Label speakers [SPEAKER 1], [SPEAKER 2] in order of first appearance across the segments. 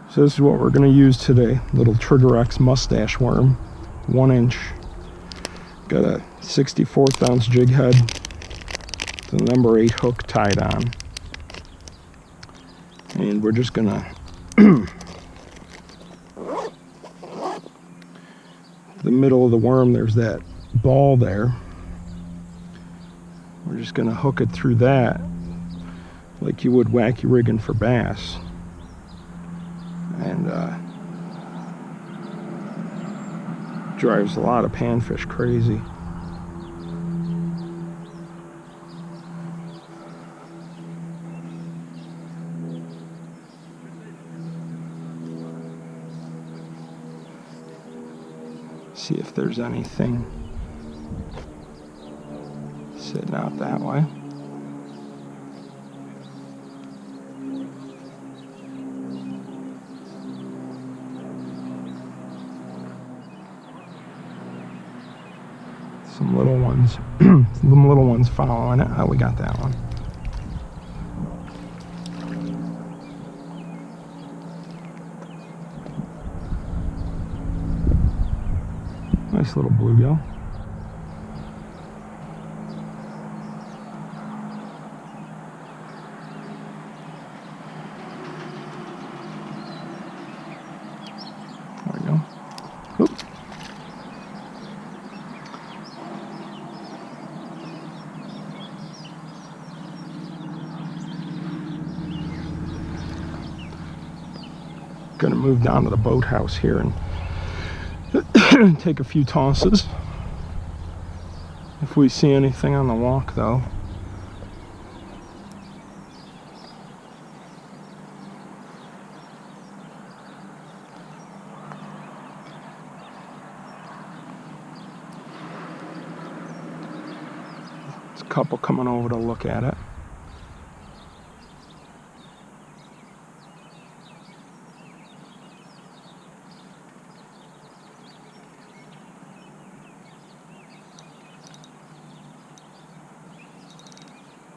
[SPEAKER 1] So this is what we're going to use today. Little Trigger X Mustache Worm, 1 inch. Got a 64th ounce jig head. The number 8 hook tied on. And we're just going to the middle of the worm, there's that ball there. We're just going to hook it through that like you would wacky rigging for bass. And drives a lot of panfish crazy. See if there's anything sitting out that way. Some little ones, some little ones following it. Oh, we got that one. Nice little bluegill. There we go. Oop. Gonna move down to the boathouse here and take a few tosses. If we see anything on the walk, though. There's a couple coming over to look at it.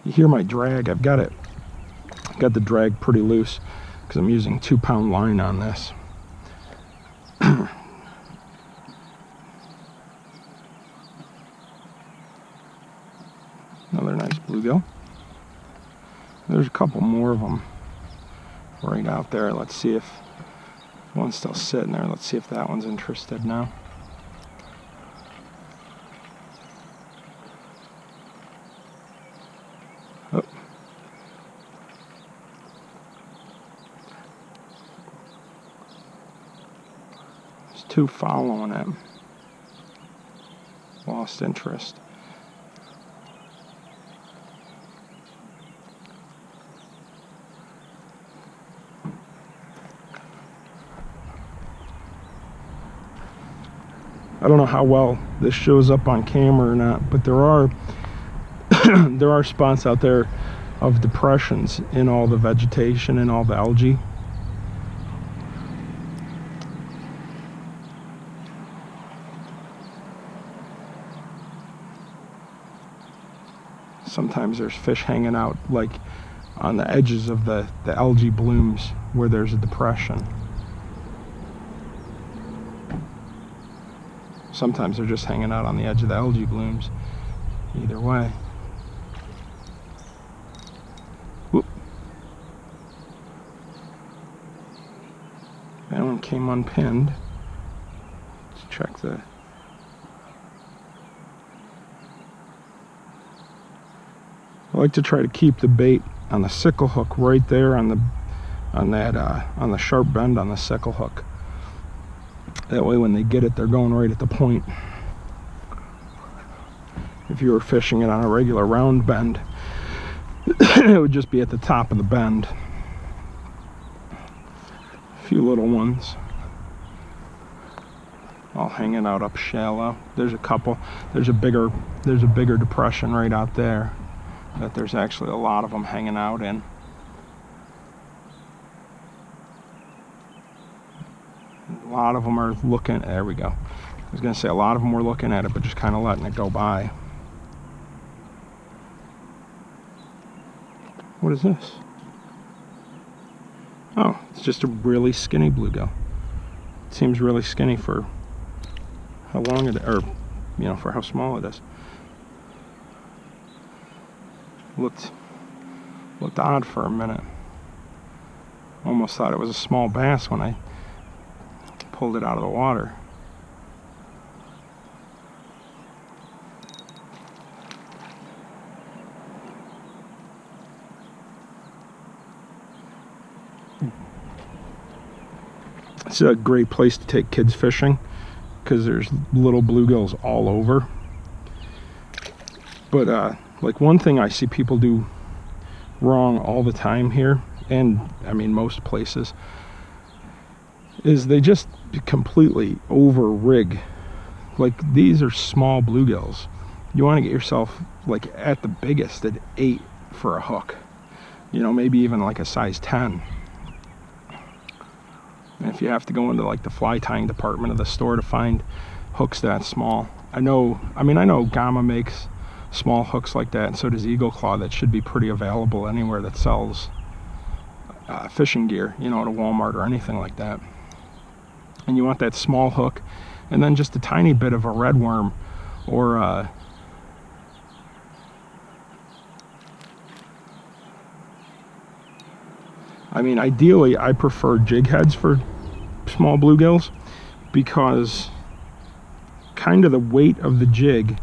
[SPEAKER 1] You hear my drag. I've got the drag pretty loose because I'm using 2-pound line on this. Another nice bluegill. There's a couple more of them right out there. Let's see if one's still sitting there. Let's see if that one's interested now. Oh. There's 2 following him. Lost interest. I don't know how well this shows up on camera or not, but there are there are spots out there of depressions in all the vegetation and all the algae. Sometimes there's fish hanging out like on the edges of the algae blooms where there's a depression. Sometimes they're just hanging out on the edge of the algae blooms. Either way. Whoop. That one came unpinned. Let's check the... I like to try to keep the bait on the sickle hook right there on the sharp bend on the sickle hook. That way when they get it, they're going right at the point. If you were fishing it on a regular round bend, it would just be at the top of the bend. A few little ones all hanging out up shallow. There's a couple. There's a bigger depression right out there that there's actually a lot of them hanging out in. A lot of them are looking, there we go. I was gonna say a lot of them were looking at it, but just kind of letting it go by. What is this? Oh, it's just a really skinny bluegill. It seems really skinny for how long it, or you know, for how small it is. Looked odd for a minute. Almost thought it was a small bass when I pulled it out of the water. It's a great place to take kids fishing because there's little bluegills all over. But like one thing I see people do wrong all the time here, and I mean most places, is they just completely over rig. Like these are small bluegills. You want to get yourself like at the biggest at 8 for a hook. You know, maybe even like a size 10. And if you have to go into like the fly tying department of the store to find hooks that small, I know Gamma makes small hooks like that, and so does Eagle Claw. That should be pretty available anywhere that sells fishing gear, you know, at a Walmart or anything like that. And you want that small hook, and then just a tiny bit of a red worm, or I mean, ideally, I prefer jig heads for small bluegills because kind of the weight of the jig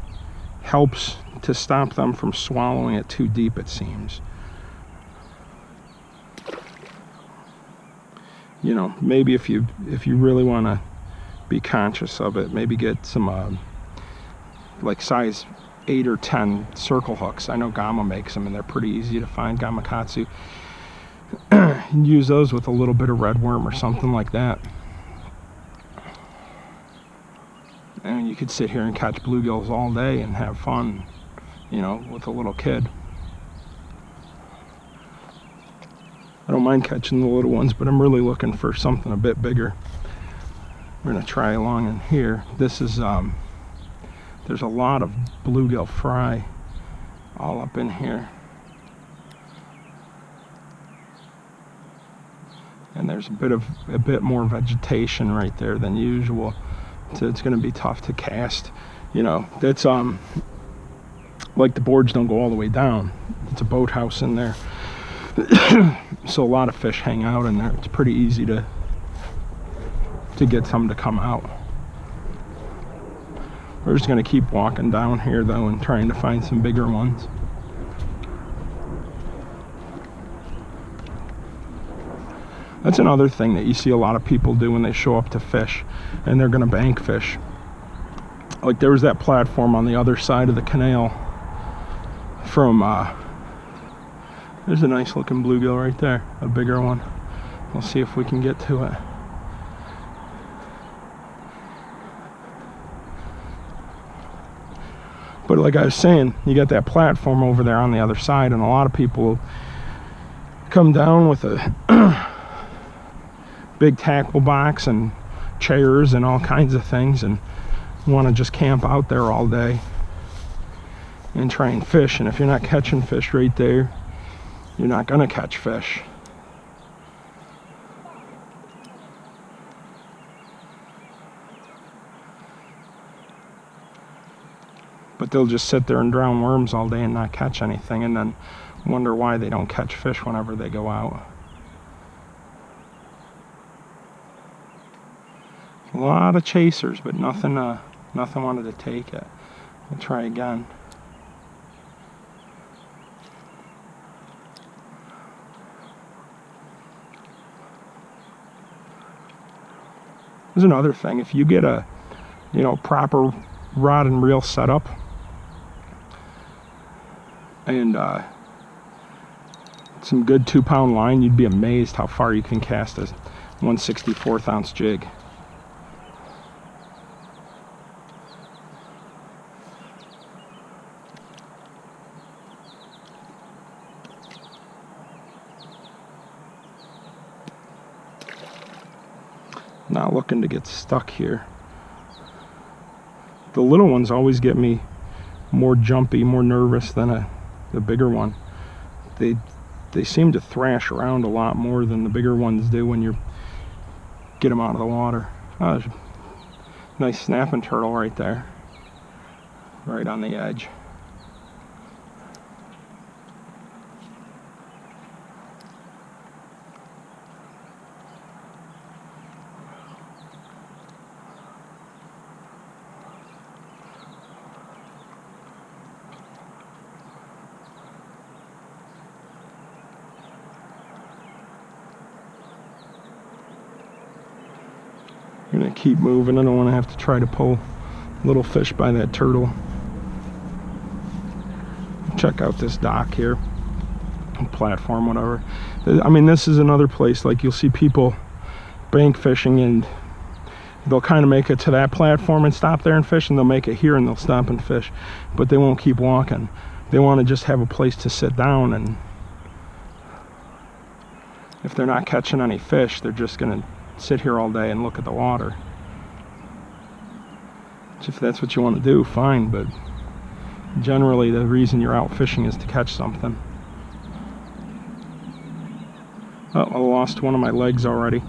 [SPEAKER 1] helps to stop them from swallowing it too deep, it seems. You know, maybe if you really want to be conscious of it, maybe get some like size 8 or 10 circle hooks. I know Gamma makes them and they're pretty easy to find, Gamakatsu. And use those with a little bit of red worm or something like that. And you could sit here and catch bluegills all day and have fun, you know, with a little kid. I don't mind catching the little ones, but I'm really looking for something a bit bigger. We're gonna try along in here. This is there's a lot of bluegill fry all up in here. And there's a bit more vegetation right there than usual, so it's going to be tough to cast. You know, that's like the boards don't go all the way down. It's a boathouse in there, so a lot of fish hang out in there. It's pretty easy to get some to come out. We're just going to keep walking down here though and trying to find some bigger ones. That's another thing that you see a lot of people do when they show up to fish and they're gonna bank fish. Like there was that platform on the other side of the canal from, there's a nice looking bluegill right there, a bigger one. We'll see if we can get to it. But like I was saying, you got that platform over there on the other side, and a lot of people come down with a big tackle box and chairs and all kinds of things and want to just camp out there all day and try and fish. And if you're not catching fish right there, you're not gonna catch fish. But they'll just sit there and drown worms all day and not catch anything, and then wonder why they don't catch fish whenever they go out. A lot of chasers, but nothing wanted to take it. We'll try again. There's another thing. If you get a, you know, proper rod and reel setup, and some good 2-pound line, you'd be amazed how far you can cast a 1/64 ounce jig. Not looking to get stuck here. The little ones always get me more jumpy, more nervous than the bigger one. They they seem to thrash around a lot more than the bigger ones do when you get them out of the water. Oh, there's a nice snapping turtle right there, right on the edge. I'm gonna keep moving. I don't want to have to try to pull little fish by that turtle. Check out this dock here, platform, whatever. I mean, this is another place, like, you'll see people bank fishing and they'll kind of make it to that platform and stop there and fish, and they'll make it here and they'll stop and fish, but they won't keep walking. They want to just have a place to sit down, and if they're not catching any fish, they're just gonna sit here all day and look at the water. If that's what you want to do, fine, but generally the reason you're out fishing is to catch something. Oh, I lost one of my legs already.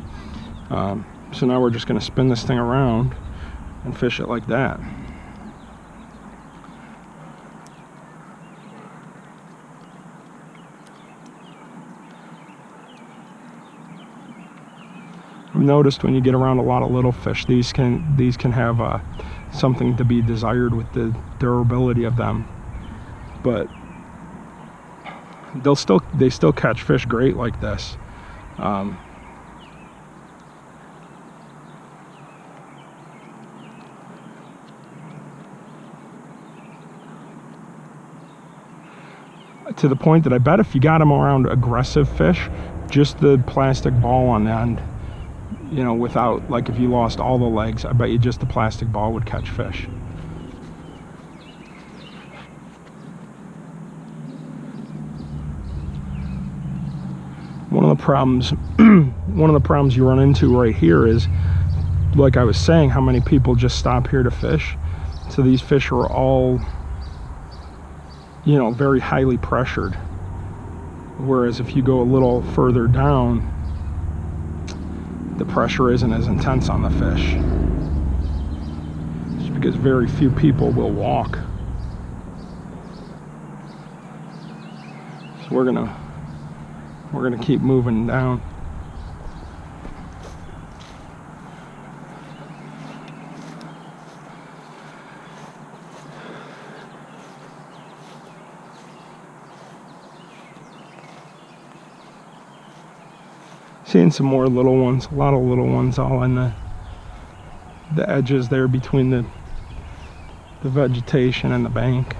[SPEAKER 1] So now we're just going to spin this thing around and fish it like that. I've noticed when you get around a lot of little fish, these can have something to be desired with the durability of them, but they still catch fish great like this. To the point that I bet if you got them around aggressive fish, just the plastic ball on the end, you know, without, like, if you lost all the legs, I bet you just the plastic ball would catch fish. One of the problems you run into right here is, like I was saying, how many people just stop here to fish. So these fish are all, you know, very highly pressured. Whereas if you go a little further down, the pressure isn't as intense on the fish. Just because very few people will walk. So we're gonna keep moving down. Seeing some more little ones, a lot of little ones all on the edges there between the vegetation and the bank.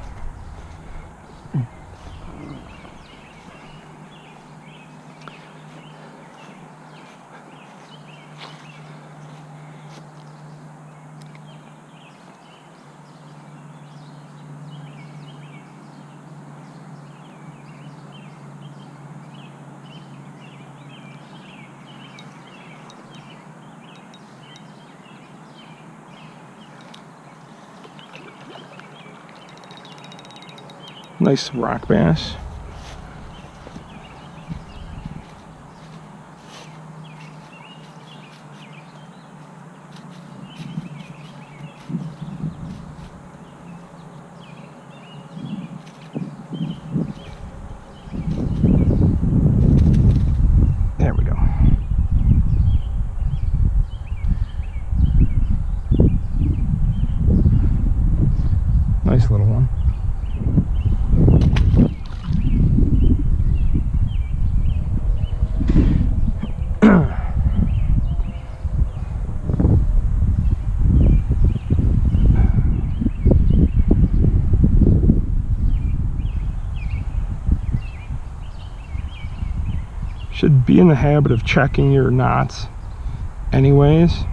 [SPEAKER 1] Nice rock bass. There we go. Nice little one. Should be in the habit of checking your knots anyways,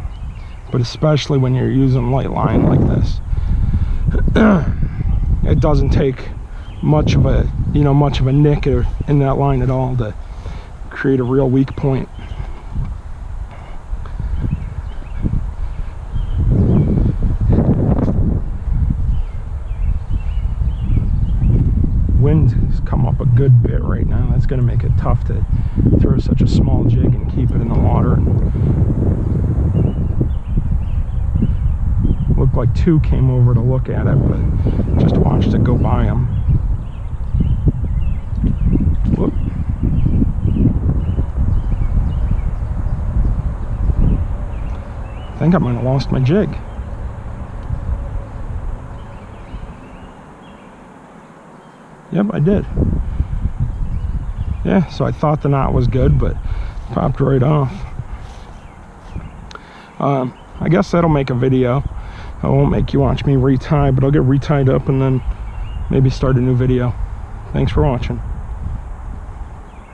[SPEAKER 1] but especially when you're using light line like this. It doesn't take much of a nick in that line at all to create a real weak point. Wind has come up a good bit right now. That's going to make it tough. small jig and keep it in the water. Looked like two came over to look at it, but just watched it go by them. Whoop. I think I might have lost my jig. Yep, I did. Yeah, so I thought the knot was good, but popped right off. I guess that'll make a video. I won't make you watch me retie, but I'll get retied up and then maybe start a new video. Thanks for watching.